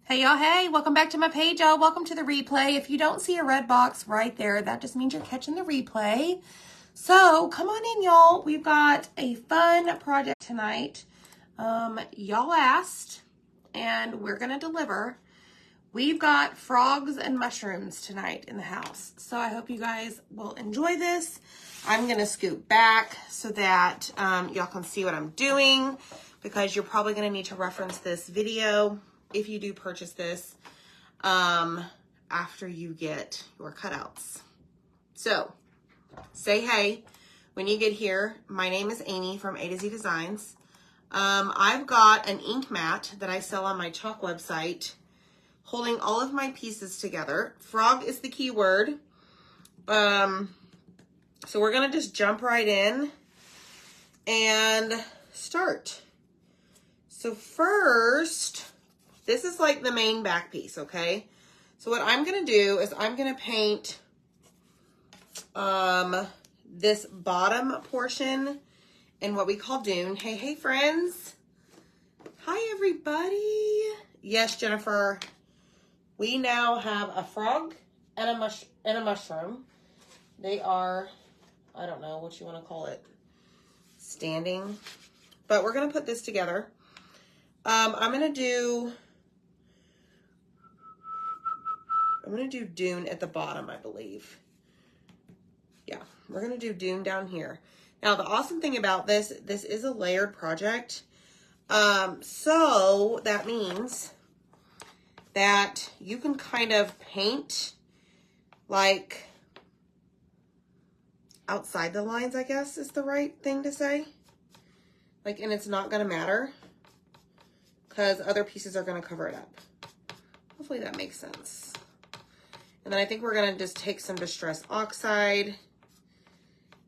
Hey y'all, hey, welcome back to my page, y'all. Welcome to the replay. If you don't see a red box right there, that just means you're catching the replay. So come on in, y'all. We've got a fun project tonight. Y'all asked, and we're gonna deliver. We've got frogs and mushrooms tonight in the house. So I hope you guys will enjoy this. I'm gonna scoot back so that y'all can see what I'm doing, because you're probably gonna need to reference this video if you do purchase this after you get your cutouts. So say hey when you get here. My name is Amy from A to Z Designs. I've got an ink mat that I sell on my chalk website holding all of my pieces together. Frog is the key word. So we're gonna just jump right in and start. So first, this is like the main back piece, okay? So what I'm gonna do is I'm gonna paint this bottom portion in what we call dune. Hey, hey friends. Hi everybody. Yes, Jennifer. We now have a frog and a mushroom. They are, I don't know what you wanna call it, standing. But we're gonna put this together. I'm gonna do dune at the bottom, I believe. Yeah, we're gonna do dune down here. Now, the awesome thing about this is a layered project. So that means that you can kind of paint like outside the lines, I guess is the right thing to say. Like, and it's not gonna matter because other pieces are gonna cover it up. Hopefully that makes sense. And then I think we're gonna just take some Distress Oxide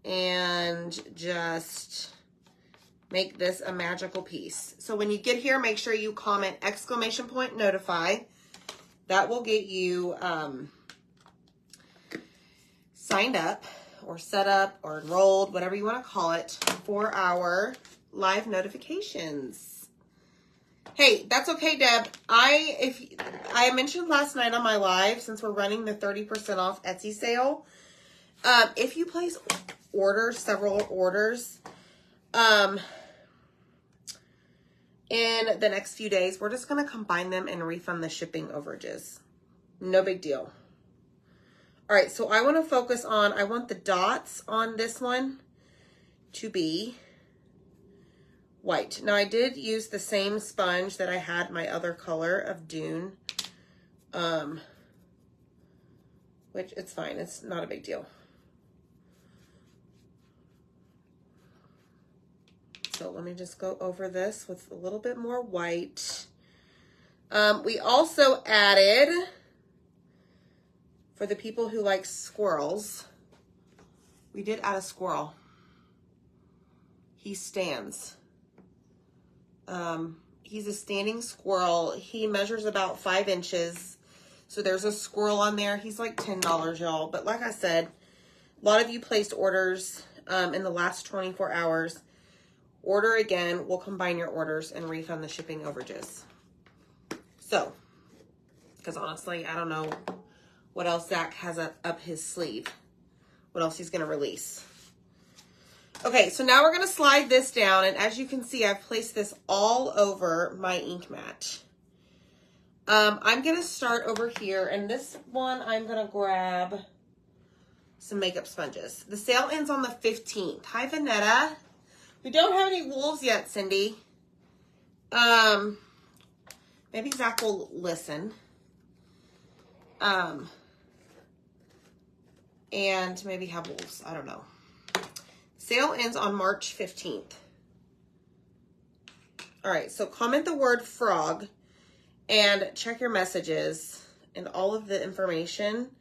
and just make this a magical piece. So when you get here, make sure you comment !notify. That will get you signed up or set up or enrolled, whatever you wanna call it, for our live notifications. Hey, that's okay, Deb. I mentioned last night on my live, since we're running the 30% off Etsy sale, if you place orders, several orders, in the next few days, we're just going to combine them and refund the shipping overages. No big deal. All right, so I want to focus on, I want the dots on this one to be white. Now, I did use the same sponge that I had my other color of dune, which it's fine. It's not a big deal. So let me just go over this with a little bit more white. We also added, for the people who like squirrels, we did add a squirrel. He stands. He's a standing squirrel. He measures about 5 inches. So there's a squirrel on there. He's like $10, y'all. But like I said, a lot of you placed orders in the last 24 hours. Order again. We'll combine your orders and refund the shipping overages. So, because honestly, I don't know what else Zach has up his sleeve. What else he's going to release. Okay, so now we're going to slide this down, and as you can see, I've placed this all over my ink mat. I'm going to start over here, and this one I'm going to grab some makeup sponges. The sale ends on the 15th. Hi, Vanetta. We don't have any wolves yet, Cindy. Maybe Zach will listen. And maybe have wolves. I don't know. Sale ends on March 15th. All right, so comment the word frog and check your messages and all of the information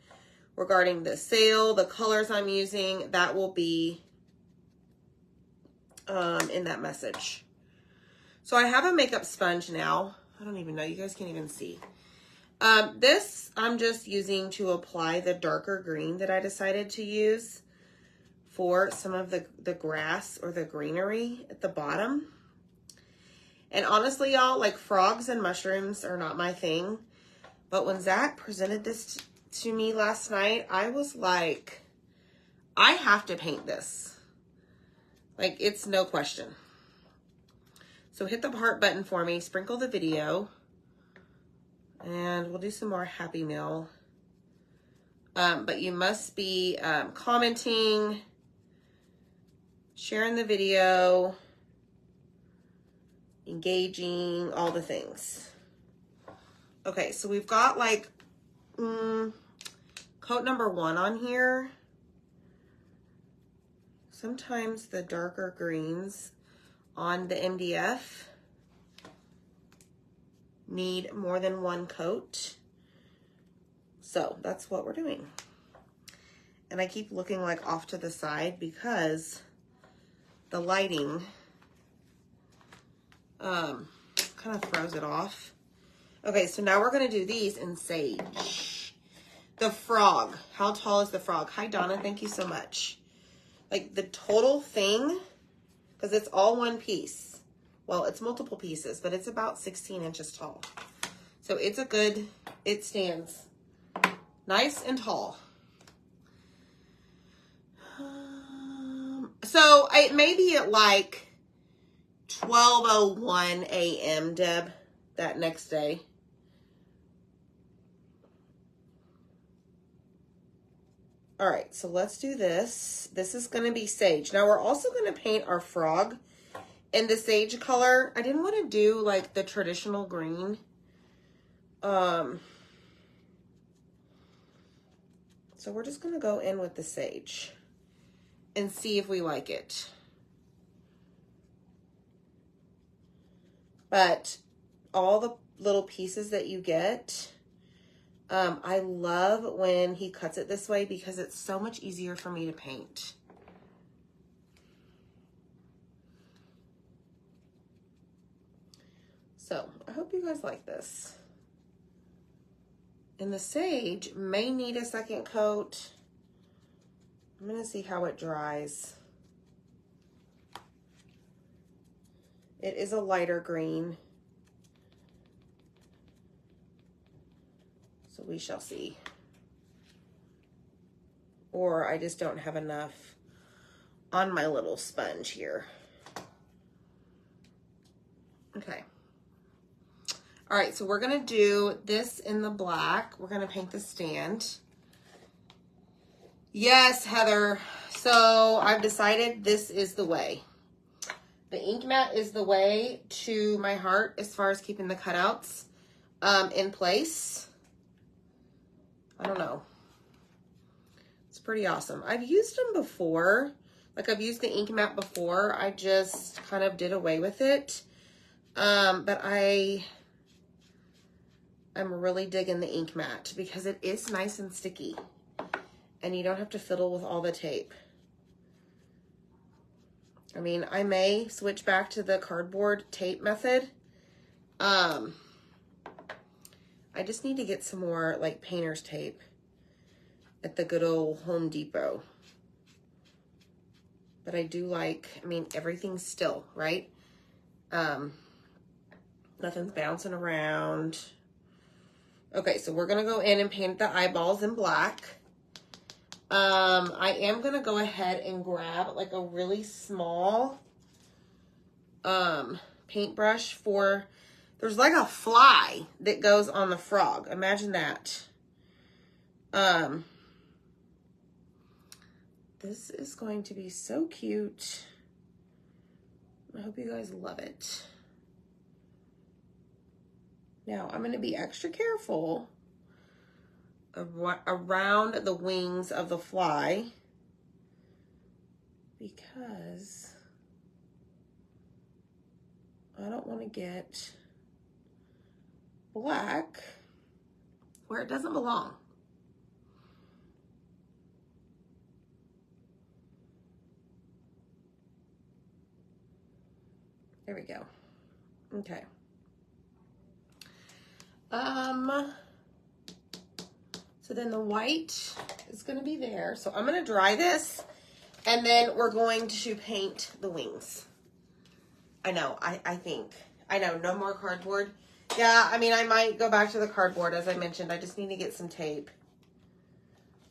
regarding the sale, the colors I'm using, that will be in that message. So I have a makeup sponge now. I don't even know, you guys can't even see. This I'm just using to apply the darker green that I decided to use for some of the grass or the greenery at the bottom. And honestly, y'all, like frogs and mushrooms are not my thing. But when Zach presented this to me last night, I was like, I have to paint this. Like, it's no question. So hit the heart button for me, sprinkle the video, and we'll do some more Happy Meal. But you must be commenting, sharing the video, engaging, all the things. Okay, so we've got like coat number 1 on here. Sometimes the darker greens on the MDF need more than 1 coat. So that's what we're doing. And I keep looking like off to the side because the lighting kind of throws it off. Okay, so now we're gonna do these in sage. The frog, how tall is the frog? Hi Donna, thank you so much. Like the total thing, because it's all one piece. Well, it's multiple pieces, but it's about 16 inches tall. So it's a good, it stands nice and tall. So it may be at like 12:01 a.m., Deb, that next day. All right, so let's do this. This is going to be sage. Now we're also going to paint our frog in the sage color. I didn't want to do like the traditional green. So we're just going to go in with the sage and see if we like it. But all the little pieces that you get, I love when he cuts it this way because it's so much easier for me to paint. So I hope you guys like this. And the sage may need a second coat. I'm gonna see how it dries. It is a lighter green. So we shall see. Or I just don't have enough on my little sponge here. Okay. All right, so we're gonna do this in the black. We're gonna paint the stand. Yes, Heather. So I've decided this is the way. The ink mat is the way to my heart as far as keeping the cutouts in place. I don't know. It's pretty awesome. I've used them before. Like I've used the ink mat before. I just kind of did away with it. But I'm really digging the ink mat because it is nice and sticky. And you don't have to fiddle with all the tape. I mean, I may switch back to the cardboard tape method. I just need to get some more like painter's tape at the good old Home Depot. But I do like, I mean, everything's still, right? Nothing's bouncing around. Okay, so we're gonna go in and paint the eyeballs in black. I am gonna go ahead and grab like a really small paintbrush for, there's like a fly that goes on the frog. Imagine that. This is going to be so cute. I hope you guys love it. Now I'm going to be extra careful around the wings of the fly because I don't want to get black where it doesn't belong. There we go. Okay. So then the white is going to be there. So I'm going to dry this and then we're going to paint the wings. I know, I think. I know, no more cardboard. Yeah, I mean, I might go back to the cardboard, as I mentioned. I just need to get some tape.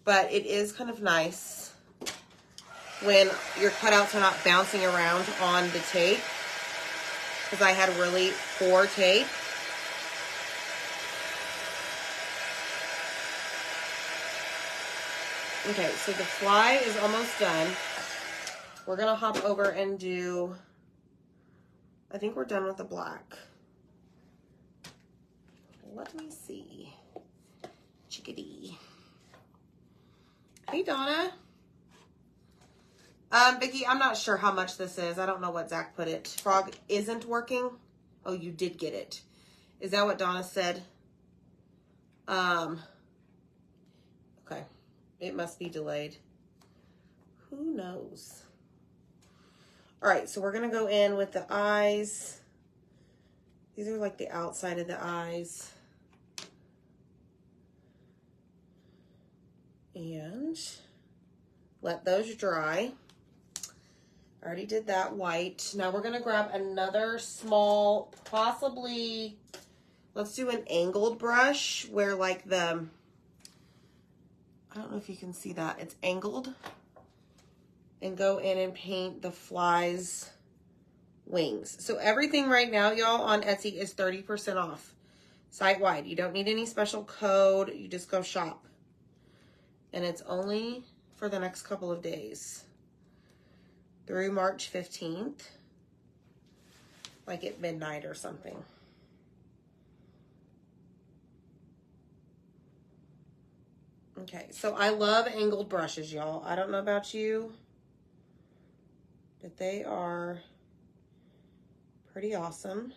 But it is kind of nice when your cutouts are not bouncing around on the tape, because I had really poor tape. Okay, so the fly is almost done. We're going to hop over and do, I think we're done with the black. Let me see. Chickadee. Hey, Donna. Vicki, I'm not sure how much this is. I don't know what Zach put it. Frog isn't working. Oh, you did get it. Is that what Donna said? Okay. It must be delayed. Who knows? All right, so we're going to go in with the eyes. These are like the outside of the eyes. And let those dry. I already did that white. Now we're going to grab another small, possibly, let's do an angled brush where like the, I don't know if you can see that. It's angled. And go in and paint the fly's wings. So everything right now, y'all, on Etsy is 30% off. Site-wide. You don't need any special code. You just go shop. And it's only for the next couple of days. Through March 15th. Like at midnight or something. Okay, so I love angled brushes, y'all. I don't know about you, but they are pretty awesome.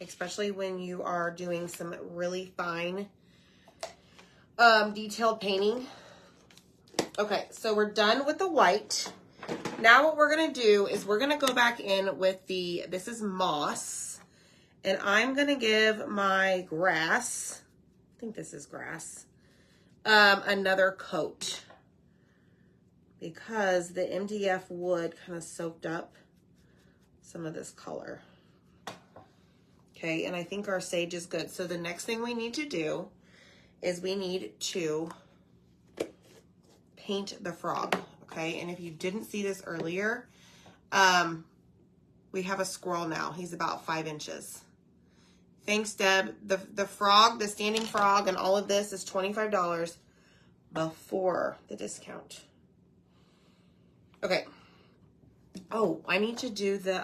Especially when you are doing some really fine detailed painting. Okay, so we're done with the white. Now what we're going to do is we're going to go back in with the, this is moss. And I'm going to give my grass, I think this is grass, another coat. Because the MDF wood kind of soaked up some of this color. Okay, and I think our sage is good. So the next thing we need to do is we need to paint the frog. Okay, and if you didn't see this earlier, we have a squirrel now. He's about 5 inches. Thanks, Deb. The frog, the standing frog, and all of this is $25 before the discount. Okay. Oh, I need to do the,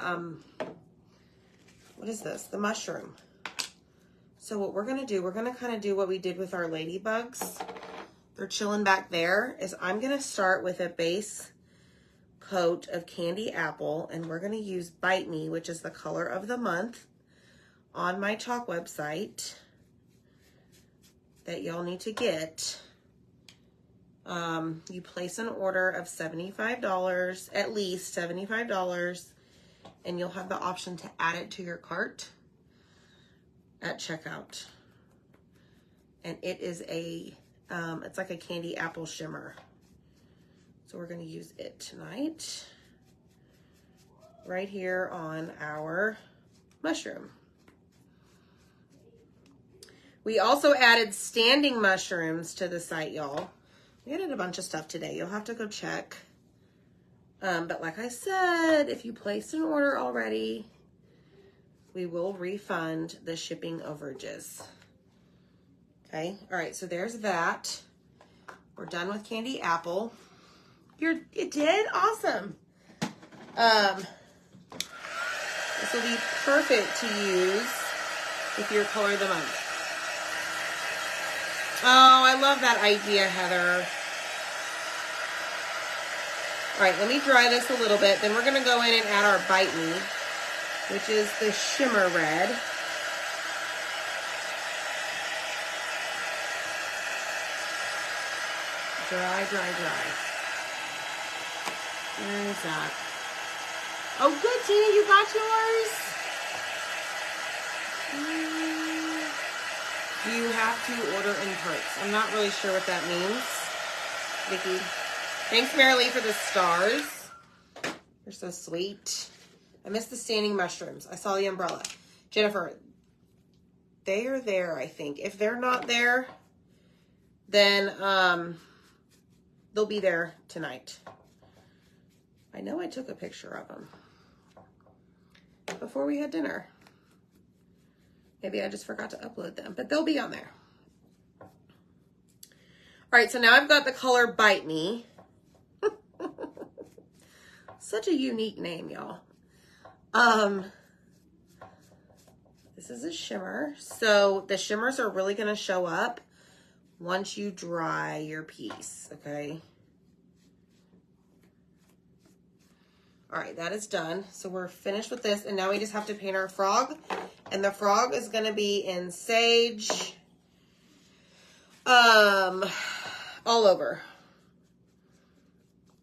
what is this? The mushroom. So what we're going to do, we're going to kind of do what we did with our ladybugs. They're chilling back there. Is I'm going to start with a base coat of candy apple, and we're going to use Bite Me, which is the color of the month on my chalk website that y'all need to get. You place an order of $75, at least $75, and you'll have the option to add it to your cart at checkout. And it is a, it's like a candy apple shimmer. So we're going to use it tonight, right here on our mushroom. We also added standing mushrooms to the site, y'all. We added a bunch of stuff today. You'll have to go check. But like I said, if you placed an order already, we will refund the shipping overages. Okay. All right. So there's that. We're done with candy apple. It did? Awesome. This will be perfect to use with your color of the month. Oh, I love that idea, Heather. All right, let me dry this a little bit. Then we're going to go in and add our Bite Me, which is the shimmer red. Dry, dry, dry. Where is that? Oh, good, Tina, you got yours? You have to order in parts. I'm not really sure what that means, Vicki. Thanks, Marilee, for the stars. You're so sweet. I missed the standing mushrooms. I saw the umbrella. Jennifer, they are there, I think. If they're not there, then they'll be there tonight. I know I took a picture of them before we had dinner. Maybe I just forgot to upload them, but they'll be on there. All right, so now I've got the color Bite Me. Such a unique name, y'all. This is a shimmer. So the shimmers are really going to show up once you dry your piece, okay? All right, that is done. So we're finished with this, and now we just have to paint our frog. And the frog is going to be in sage all over.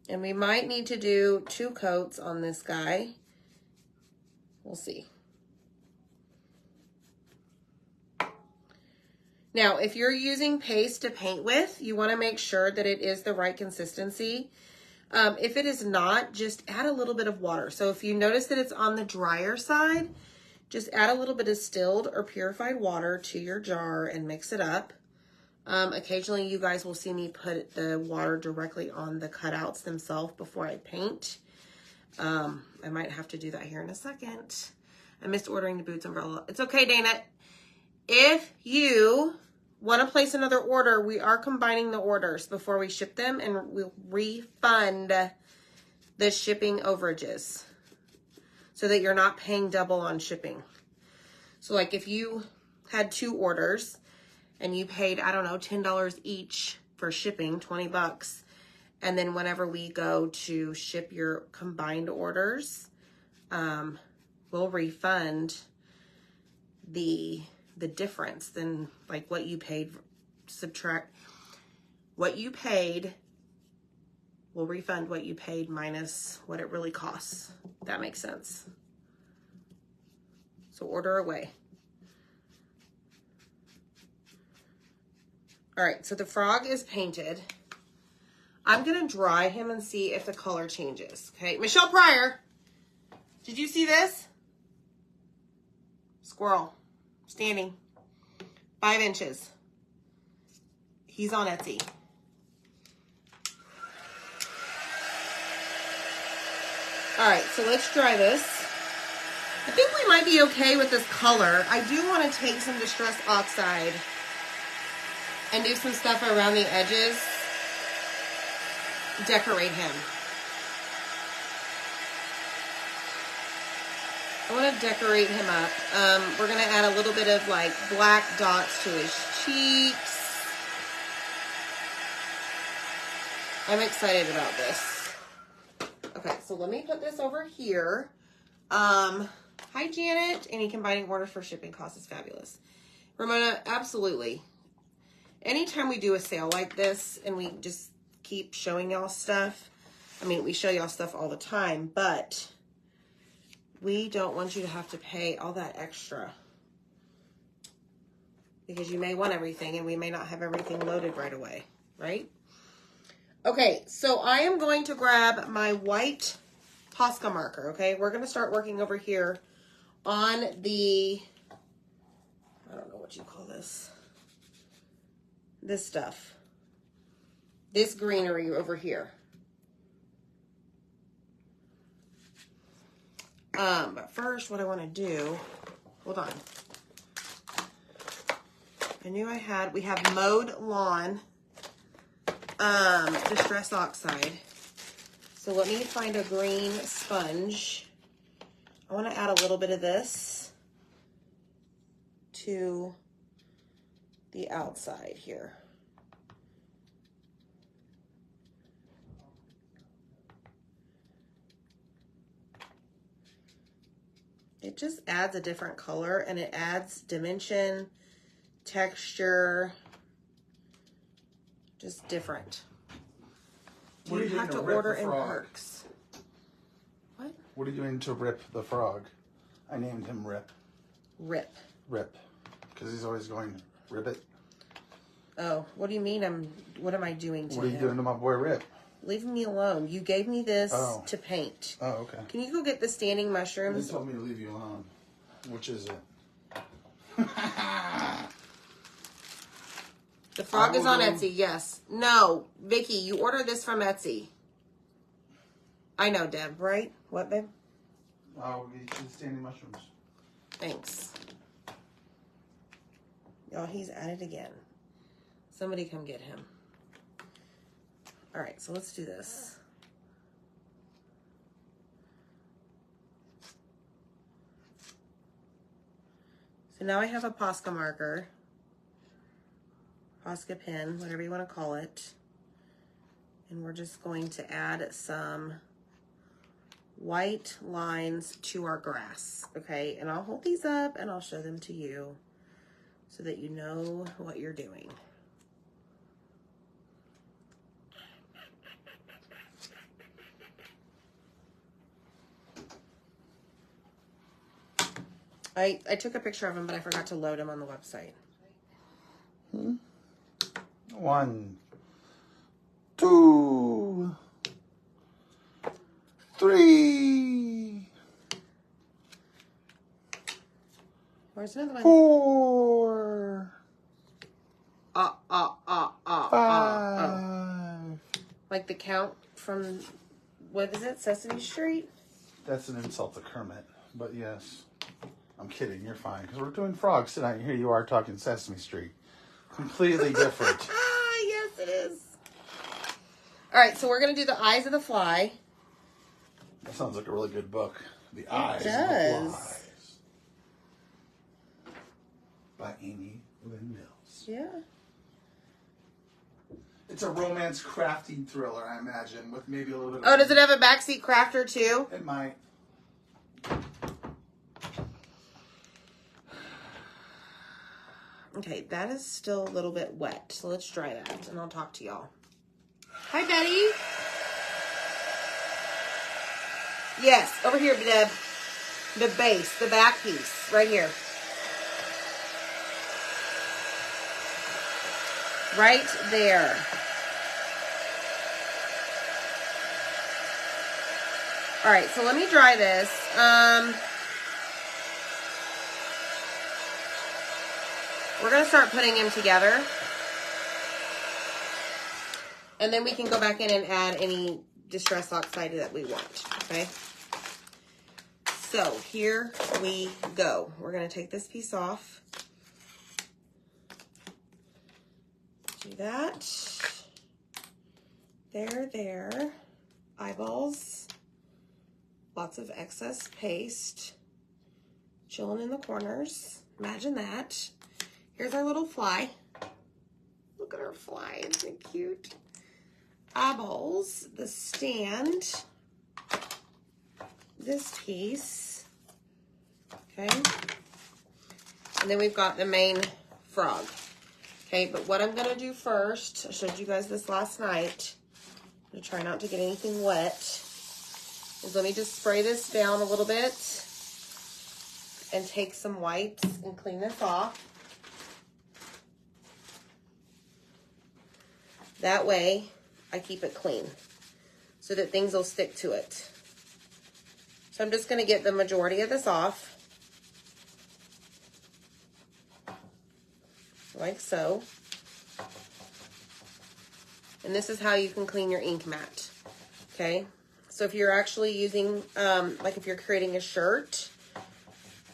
And we might need to do 2 coats on this guy. We'll see. Now, if you're using paste to paint with, you want to make sure that it is the right consistency. If it is not, just add a little bit of water. So if you notice that it's on the drier side, just add a little bit of distilled or purified water to your jar and mix it up. Occasionally you guys will see me put the water directly on the cutouts themselves before I paint. I might have to do that here in a second. I missed ordering the Boots umbrella. It's okay, Dana. If you want to place another order, we are combining the orders before we ship them, and we'll refund the shipping overages so that you're not paying double on shipping. So like if you had 2 orders and you paid, I don't know, $10 each for shipping, 20 bucks. And then whenever we go to ship your combined orders, we'll refund the difference. Then like what you paid, subtract what you paid, we'll refund what you paid minus what it really costs. That makes sense. So order away. All right, so the frog is painted. I'm gonna dry him and see if the color changes. Okay, Michelle Pryor, did you see this? Squirrel, standing, 5 inches. He's on Etsy. All right, so let's dry this. I think we might be okay with this color. I do want to take some Distress Oxide and do some stuff around the edges. Decorate him. I want to decorate him up. We're going to add a little bit of like black dots to his cheeks. I'm excited about this. Okay, so let me put this over here. Hi, Janet. Any combining orders for shipping costs is fabulous. Ramona, absolutely. Anytime we do a sale like this and we just keep showing y'all stuff, I mean, we show y'all stuff all the time, but we don't want you to have to pay all that extra because you may want everything and we may not have everything loaded right away, right? Okay, so I am going to grab my white Posca marker, okay? We're going to start working over here on the, I don't know what you call this. This stuff. This greenery over here. But first what I want to do, hold on. I knew we have Mowed Lawn Distress Oxide. So let me find a green sponge. I want to add a little bit of this to the outside here. It just adds a different color and it adds dimension, texture, just different. Do you have to order in Perks? What? What are you doing to Rip the frog? I named him Rip. Rip. Rip. Because he's always going, Ribbit. Oh, what do you mean what am I doing to him? What are you doing to my boy Rip? Leave me alone. You gave me this to paint. Oh, okay. Can you go get the standing mushrooms? They told me to leave you alone. Which is it? The frog is on Etsy, yes. No, Vicky, you ordered this from Etsy. I know, Deb, right? What, babe? I'll get you the standing mushrooms. Thanks. Y'all, he's at it again. Somebody come get him. All right, so let's do this. So now I have a Posca marker. Posca pen, whatever you want to call it. And we're just going to add some white lines to our grass, okay? And I'll hold these up and I'll show them to you so that you know what you're doing. I took a picture of him, but I forgot to load him on the website. 1, 2, 3, Where's another one? 4, 5. Like the count from, what is it, Sesame Street? That's an insult to Kermit, but yes. I'm kidding, you're fine. Because we're doing frogs tonight, and here you are talking Sesame Street. Completely different. Yes, it is. All right, so we're going to do the eyes of the fly. That sounds like a really good book. The Eyes of the does. Flies. By Amy Lynn Mills. Yeah. It's a romance crafting thriller, I imagine, with maybe a little bit of... Oh, does it have a backseat crafter too? It might. Okay, that is still a little bit wet. So let's dry that and I'll talk to y'all. Hi, Betty. Yes, over here, Deb. The base, the back piece, right here. Right there. All right, so let me dry this. We're going to start putting them together. And then we can go back in and add any Distress Oxide that we want, okay? So here we go. We're going to take this piece off. Do that. There. Eyeballs. Lots of excess paste. Chilling in the corners. Imagine that. Here's our little fly. Look at our fly. Isn't it cute? Eyeballs. The stand. This piece. Okay. And then we've got the main frog. Okay, but what I'm going to do first, I showed you guys this last night. I'm going to try not to get anything wet. Is let me just spray this down a little bit and take some wipes and clean this off. That way, I keep it clean so that things will stick to it. So I'm just going to get the majority of this off. Like so. And this is how you can clean your ink mat. Okay? So if you're actually using, like if you're creating a shirt,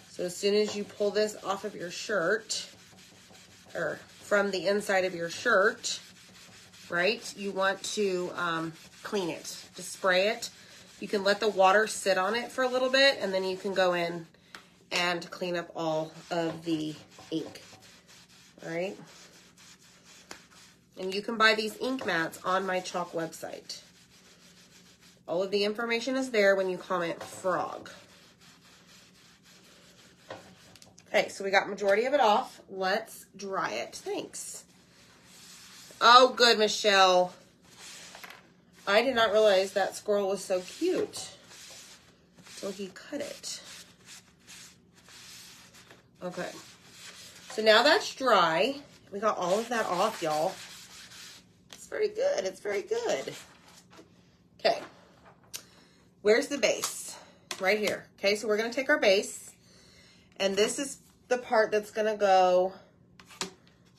so as soon as you pull this off of your shirt, or from the inside of your shirt, right, you want to clean it. Just spray it. You can let the water sit on it for a little bit, and then you can go in and clean up all of the ink. All right? And you can buy these ink mats on my chalk website. All of the information is there when you comment frog. Okay, so we got majority of it off. Let's dry it. Thanks. Oh, good, Michelle. I did not realize that squirrel was so cute until he cut it. Okay. So now that's dry. We got all of that off, y'all. It's very good. It's very good. where's the base? Right here. Okay, so we're going to take our base, and this is the part that's going to go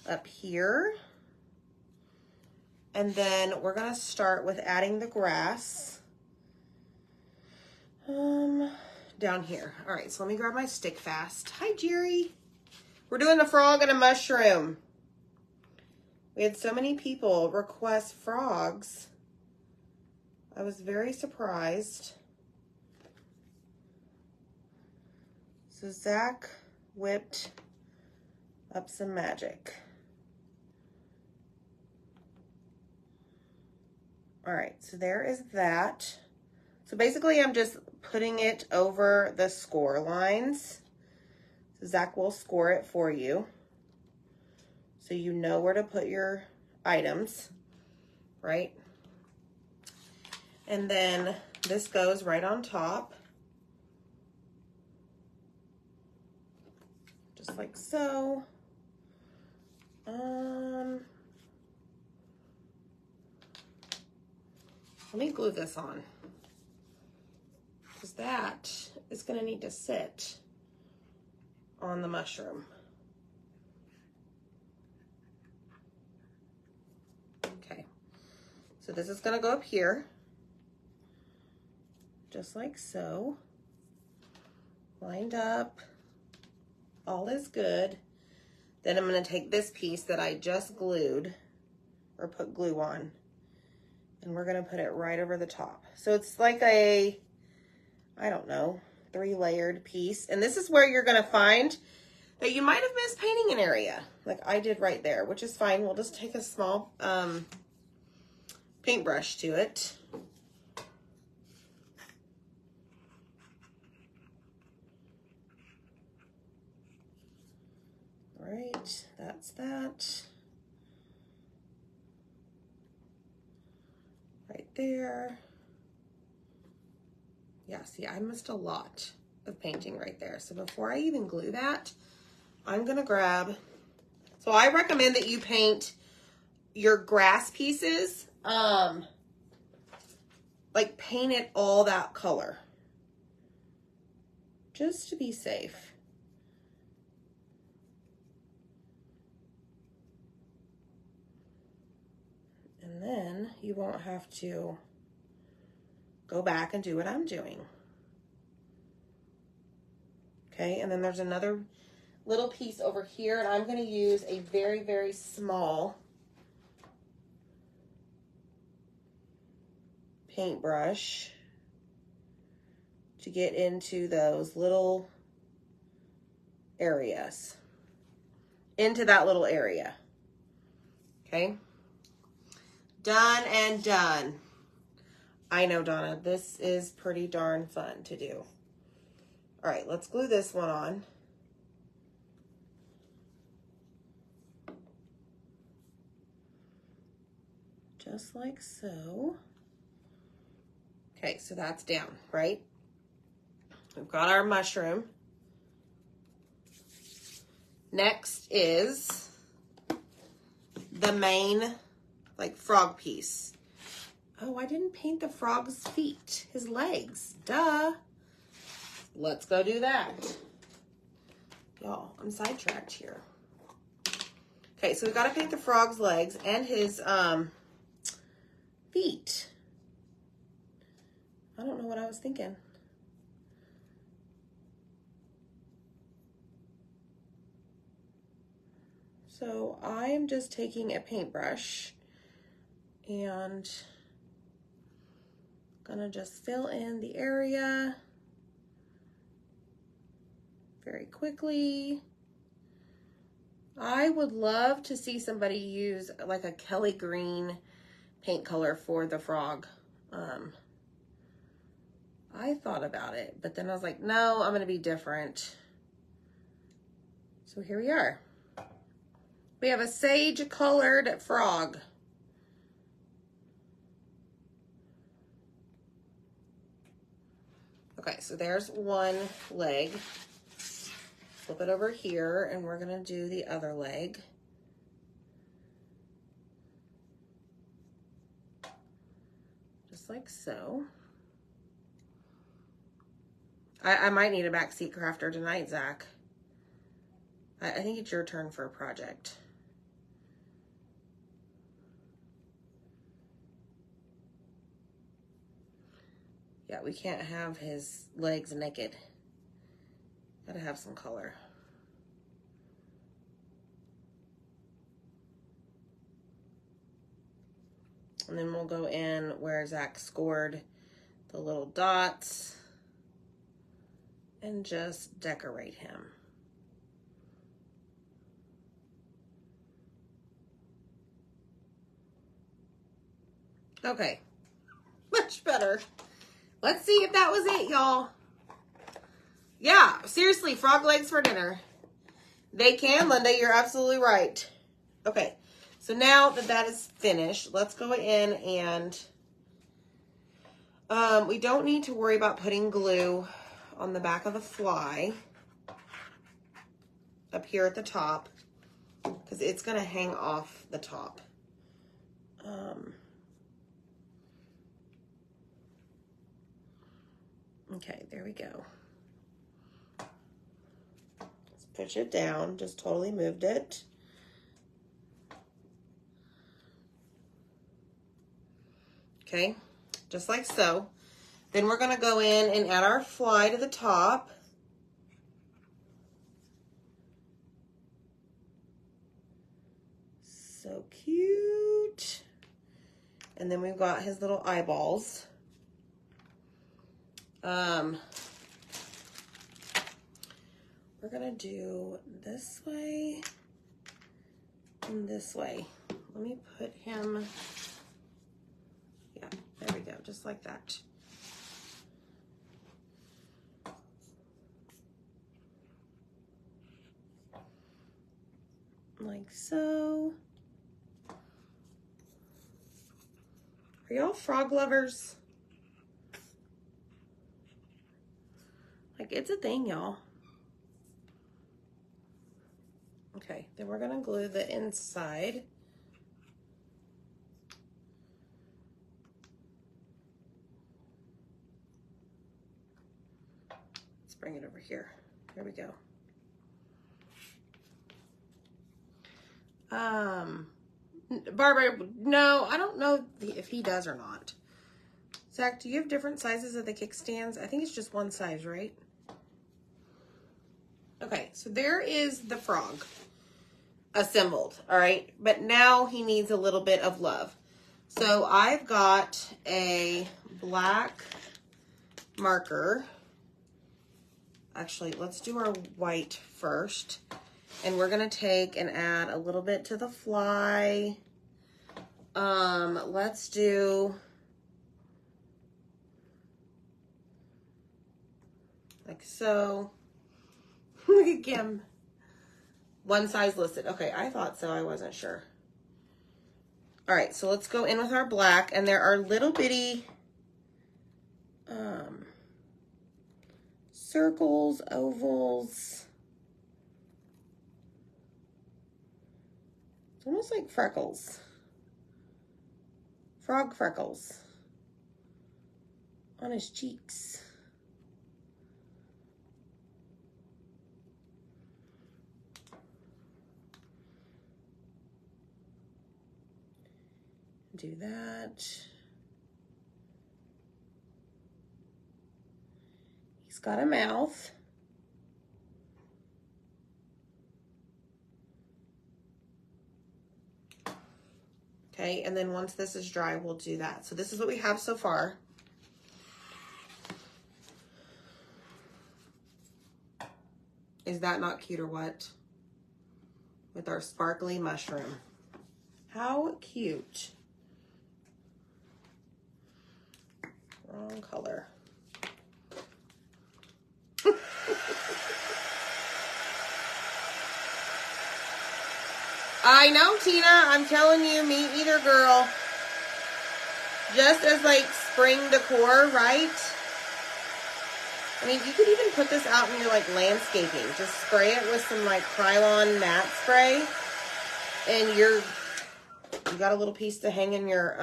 up here. And then we're going to start with adding the grass down here. All right, so let me grab my stick fast. Hi, Jerry. We're doing a frog and a mushroom. We had so many people request frogs. I was very surprised. So Zach whipped up some magic. All right, so there is that. So basically I'm just putting it over the score lines. So Zach will score it for you, so you know where to put your items, right? And then this goes right on top, just like so. Let me glue this on, because that is going to need to sit on the mushroom. Okay, so this is going to go up here, just like so, lined up, all is good. Then I'm going to take this piece that I just glued, or put glue on, and we're going to put it right over the top. So it's like a, I don't know, 3-layered piece. And this is where you're going to find that you might have missed painting an area, like I did right there, which is fine. We'll just take a small paintbrush to it. All right, that's that. Right there. Yeah, see, I missed a lot of painting right there. So before I even glue that, I'm gonna grab, so I recommend that you paint your grass pieces, like paint it all that color, just to be safe. And then you won't have to go back and do what I'm doing. Okay, and then there's another little piece over here, and I'm going to use a very, very small paintbrush to get into those little areas, into that little area. Okay, done and done. I know, Donna, this is pretty darn fun to do. All right, let's glue this one on. Just like so. Okay, so that's down, right? We've got our mushroom. Next is the main, like, frog piece. Oh, I didn't paint the frog's feet, his legs. Duh. Let's go do that. Y'all, I'm sidetracked here. Okay, so we've got to paint the frog's legs and his feet. I don't know what I was thinking. So I am just taking a paintbrush and gonna just fill in the area very quickly. I would love to see somebody use like a Kelly green paint color for the frog. I thought about it, but then I was like, no, I'm gonna be different. So here we are. We have a sage colored frog. Okay, so there's one leg. Flip it over here, and we're gonna do the other leg. Just like so. I might need a backseat crafter tonight, Zach. I think it's your turn for a project. Yeah, we can't have his legs naked. Gotta have some color. And then we'll go in where Zach scored the little dots and just decorate him. Okay, much better. Let's see if that was it, y'all. Yeah, seriously, frog legs for dinner. They can, Linda, you're absolutely right. Okay, so now that that is finished, let's go in and we don't need to worry about putting glue on the back of the fly up here at the top because it's going to hang off the top. Okay, there we go. Let's push it down, just totally moved it. Okay, just like so. Then we're going to go in and add our fly to the top. So cute. And then we've got his little eyeballs. We're going to do this way and this way. Let me put him, yeah, there we go, just like that. Like so. Are y'all frog lovers? Like, it's a thing, y'all. Okay, then we're gonna glue the inside. Let's bring it over here. There we go. Barbara, no, I don't know if he does or not. Zach, do you have different sizes of the kickstands? I think it's just one size, right? Okay, so there is the frog assembled, all right? But now he needs a little bit of love. So I've got a black marker. Actually, let's do our white first. And we're gonna take and add a little bit to the fly. Let's do like so. Look at Kim. One size listed. Okay, I thought so. I wasn't sure. All right, so let's go in with our black, and there are little bitty circles, ovals. It's almost like freckles. Frog freckles on his cheeks. Do that. He's got a mouth. Okay, and then once this is dry, we'll do that. So this is what we have so far. Is that not cute or what? With our sparkly mushroom. How cute. Wrong color. I know, Tina. I'm telling you, me either, girl. Just as like spring decor, right? I mean, you could even put this out in your like landscaping. Just spray it with some like Krylon matte spray, and you got a little piece to hang in your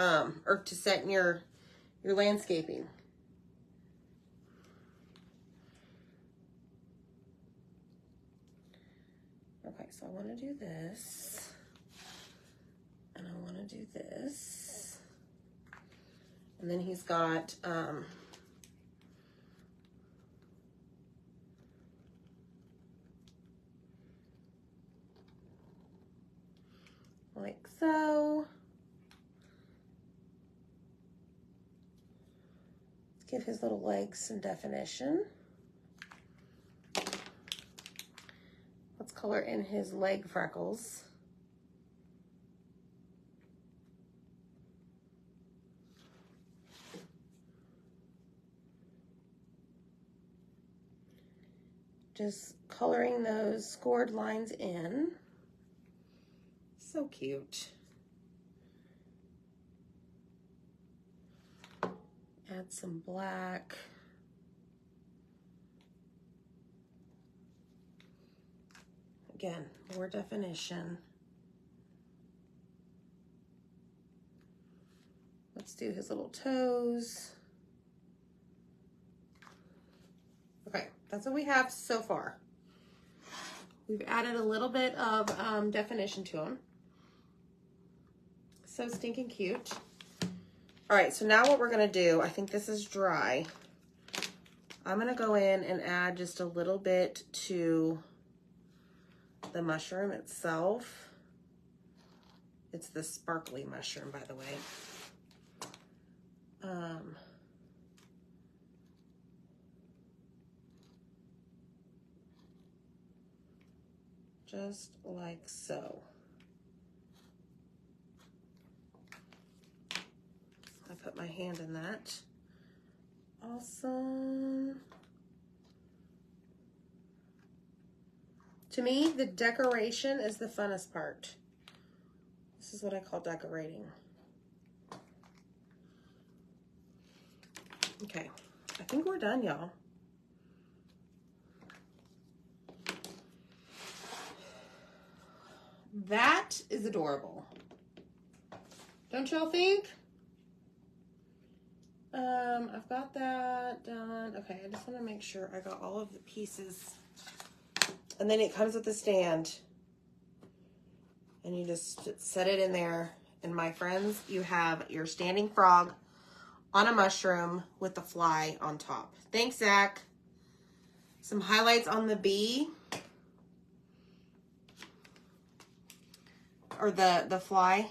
or to set in your landscaping. Okay, so I want to do this. And I want to do this. And then he's got, like so. Let's give his little legs some definition. Let's color in his leg freckles. Just coloring those scored lines in. So cute. Add some black. Again, more definition. Let's do his little toes. Okay, that's what we have so far. We've added a little bit of definition to him. So stinking cute. All right, so now what we're gonna do, I think this is dry. I'm gonna go in and add just a little bit to the mushroom itself. It's the sparkly mushroom, by the way. Just like so. I put my hand in that. Awesome. To me, the decoration is the funnest part. This is what I call decorating. Okay, I think we're done, y'all. That is adorable. Don't y'all think? I've got that done. Okay, I just want to make sure I got all of the pieces. And then it comes with a stand. And you just set it in there. And my friends, you have your standing frog on a mushroom with the fly on top. Thanks, Zach. Some highlights on the bee. Or the fly.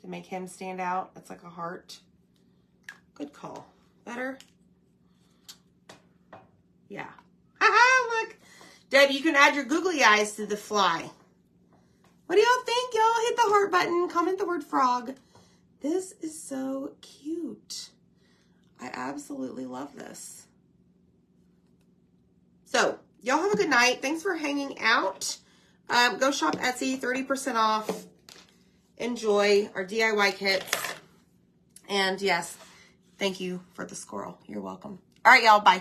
To make him stand out. It's like a heart. Good call. Better? Yeah. Haha, look. Deb, you can add your googly eyes to the fly. What do y'all think? Y'all hit the heart button. Comment the word frog. This is so cute. I absolutely love this. So, y'all have a good night. Thanks for hanging out. Go shop Etsy, 30% off. Enjoy our DIY kits. And yes, thank you for the squirrel. You're welcome. All right, y'all. Bye.